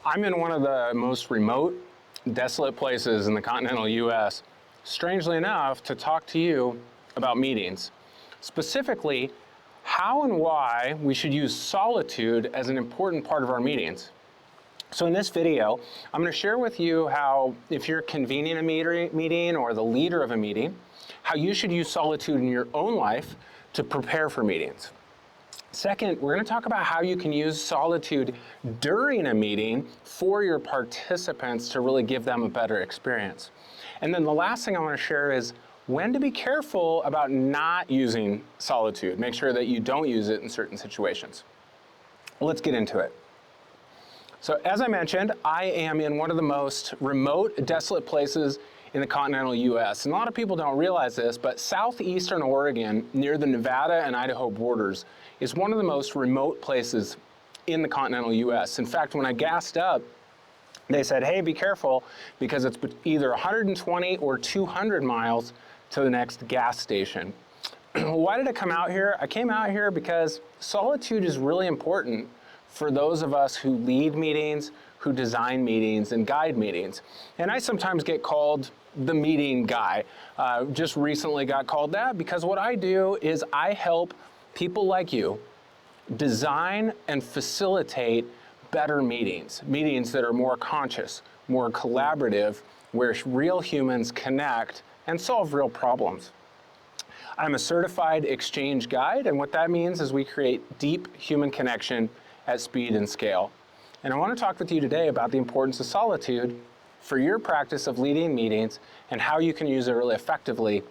I'm in one of the most remote, desolate places in the continental US, strangely enough, to talk to you about meetings. Specifically, how and why we should use solitude as an important part of our meetings. So in this video, I'm going to share with you how, if you're convening a meeting or the leader of a meeting, how you should use solitude in your own life to prepare for meetings. Second, we're going to talk about how you can use solitude during a meeting for your participants to really give them a better experience. And then the last thing I want to share is when to be careful about not using solitude. Make sure that you don't use it in certain situations. Let's get into it. So as I mentioned, I am in one of the most remote, desolate places in the continental US. And a lot of people don't realize this, but southeastern Oregon, near the Nevada and Idaho borders, is one of the most remote places in the continental US. In fact, when I gassed up, they said, hey, be careful, because it's either 120 or 200 miles to the next gas station. Why did I come out here? I came out here because solitude is really important for those of us who lead meetings, who design meetings and guide meetings. And I sometimes get called the meeting guy. Just recently got called that because what I do is I help people like you design and facilitate better meetings, meetings that are more conscious, more collaborative, where real humans connect and solve real problems. I'm a certified XCHANGE guide, and what that means is we create deep human connection at speed and scale. And I want to talk with you today about the importance of solitude for your practice of leading meetings and how you can use it really effectively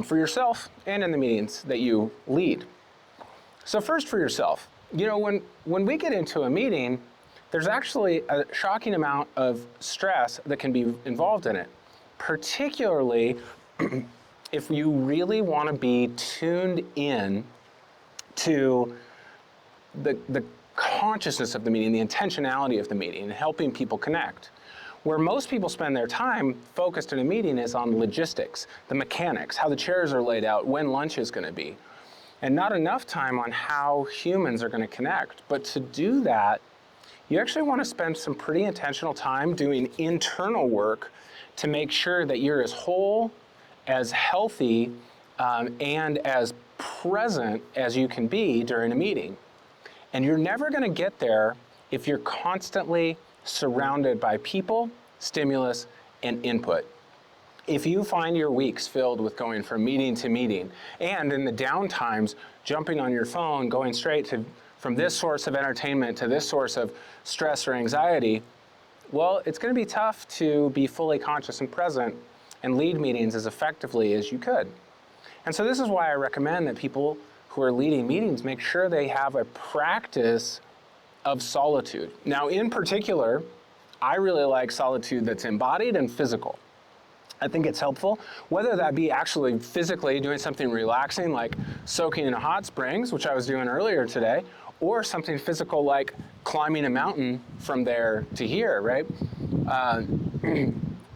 for yourself and in the meetings that you lead. So first, for yourself, you know, when we get into a meeting, there's actually a shocking amount of stress that can be involved in it, particularly if you really want to be tuned in to the consciousness of the meeting, the intentionality of the meeting, and helping people connect. Where most people spend their time focused in a meeting is on logistics, the mechanics, how the chairs are laid out, when lunch is going to be, and not enough time on how humans are going to connect. But to do that, you actually want to spend some pretty intentional time doing internal work to make sure that you're as whole, as healthy, and as present as you can be during a meeting. And you're never going to get there if you're constantly surrounded by people, stimulus, and input. If you find your weeks filled with going from meeting to meeting, and in the downtimes, jumping on your phone, going straight from this source of entertainment to this source of stress or anxiety, well, it's going to be tough to be fully conscious and present and lead meetings as effectively as you could. And so this is why I recommend that people who are leading meetings make sure they have a practice of solitude. Now, in particular, I really like solitude that's embodied and physical. I think it's helpful, whether that be actually physically doing something relaxing like soaking in hot springs, which I was doing earlier today, or something physical like climbing a mountain from there to here, right?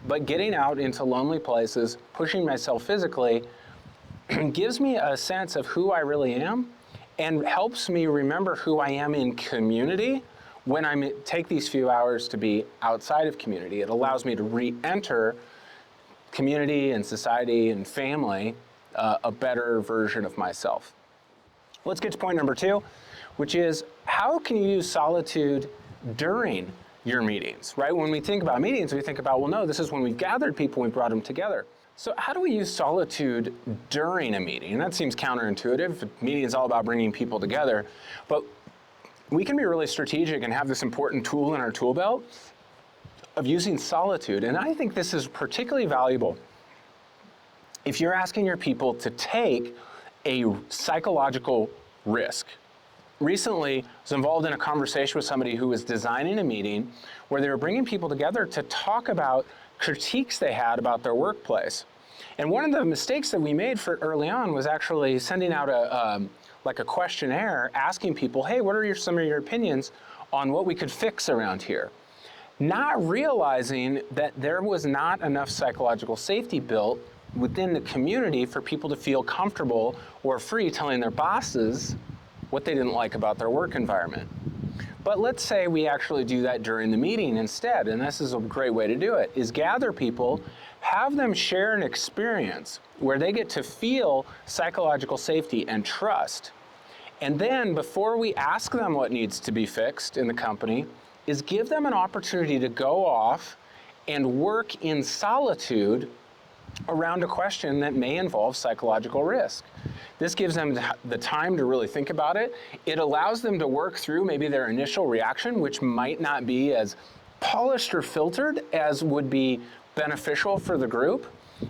But getting out into lonely places, pushing myself physically, gives me a sense of who I really am and helps me remember who I am in community when I take these few hours to be outside of community. It allows me to re-enter community and society and family, a better version of myself. Let's get to point number 2, which is how can you use solitude during your meetings, right? When we think about meetings, we think about, well, no, this is when we've gathered people, we brought them together. So how do we use solitude during a meeting? And that seems counterintuitive. A meeting is all about bringing people together. But we can be really strategic and have this important tool in our tool belt of using solitude. And I think this is particularly valuable if you're asking your people to take a psychological risk. Recently, I was involved in a conversation with somebody who was designing a meeting where they were bringing people together to talk about critiques they had about their workplace. And one of the mistakes that we made for early on was actually sending out a questionnaire asking people, hey, what are some of your opinions on what we could fix around here? Not realizing that there was not enough psychological safety built within the community for people to feel comfortable or free telling their bosses what they didn't like about their work environment. But let's say we actually do that during the meeting instead, and this is a great way to do it, is gather people, have them share an experience where they get to feel psychological safety and trust. And then before we ask them what needs to be fixed in the company, is give them an opportunity to go off and work in solitude around a question that may involve psychological risk. This gives them the time to really think about it. It allows them to work through maybe their initial reaction, which might not be as polished or filtered as would be beneficial for the group.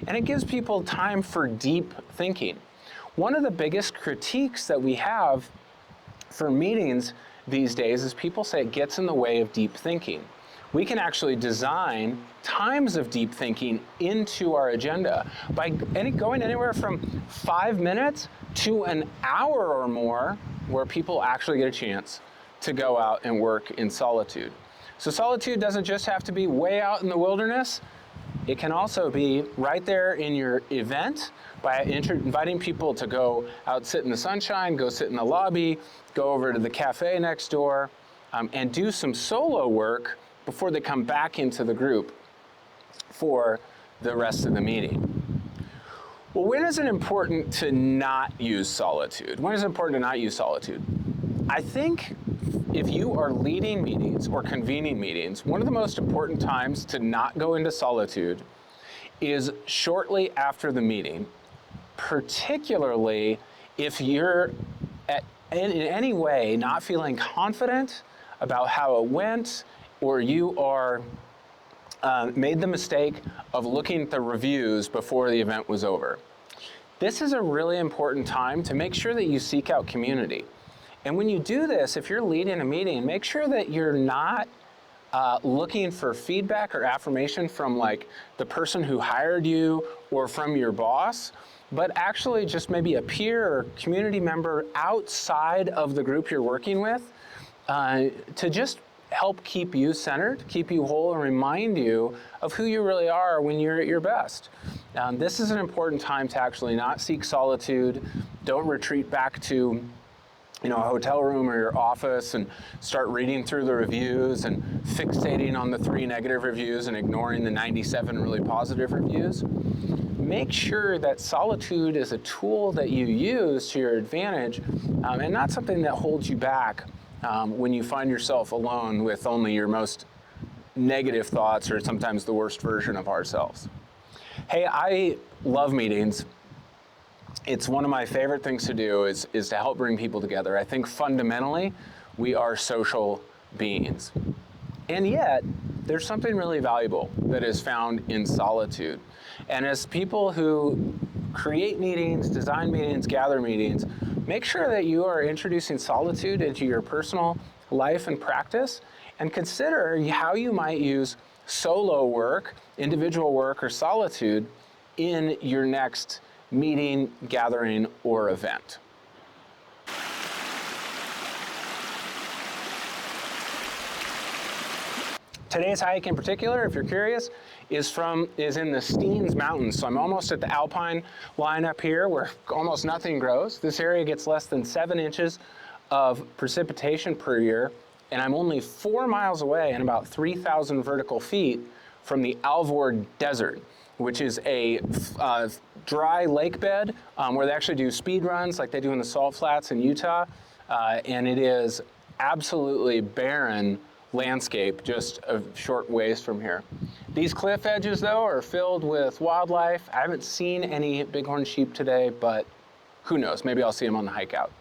And it gives people time for deep thinking. One of the biggest critiques that we have for meetings these days is people say it gets in the way of deep thinking. We can actually design times of deep thinking into our agenda by going anywhere from 5 minutes to an hour or more, where people actually get a chance to go out and work in solitude. So solitude doesn't just have to be way out in the wilderness. It can also be right there in your event by inviting people to go out, sit in the sunshine, go sit in the lobby, go over to the cafe next door, and do some solo work before they come back into the group for the rest of the meeting. Well, when is it important to not use solitude? When is it important to not use solitude? I think if you are leading meetings or convening meetings, one of the most important times to not go into solitude is shortly after the meeting, particularly if you're in any way not feeling confident about how it went, or you are made the mistake of looking at the reviews before the event was over. This is a really important time to make sure that you seek out community. And when you do this, if you're leading a meeting, make sure that you're not looking for feedback or affirmation from like the person who hired you or from your boss, but actually just maybe a peer or community member outside of the group you're working with to just help keep you centered, keep you whole, and remind you of who you really are when you're at your best. This is an important time to actually not seek solitude. Don't retreat back to a hotel room or your office and start reading through the reviews and fixating on the 3 negative reviews and ignoring the 97 really positive reviews. Make sure that solitude is a tool that you use to your advantage and not something that holds you back when you find yourself alone with only your most negative thoughts or sometimes the worst version of ourselves. Hey, I love meetings. It's one of my favorite things to do is to help bring people together. I think fundamentally we are social beings. And yet there's something really valuable that is found in solitude. And as people who create meetings, design meetings, gather meetings, make sure that you are introducing solitude into your personal life and practice, and consider how you might use solo work, individual work, or solitude in your next meeting, gathering, or event. Today's hike in particular, if you're curious, is in the Steens Mountains. So I'm almost at the alpine line up here where almost nothing grows. This area gets less than 7 inches of precipitation per year, and I'm only 4 miles away and about 3,000 vertical feet from the Alvord Desert, which is a dry lake bed where they actually do speed runs like they do in the Salt Flats in Utah, and it is absolutely barren landscape just a short ways from here. These cliff edges, though, are filled with wildlife. I haven't seen any bighorn sheep today, but who knows? Maybe I'll see them on the hike out.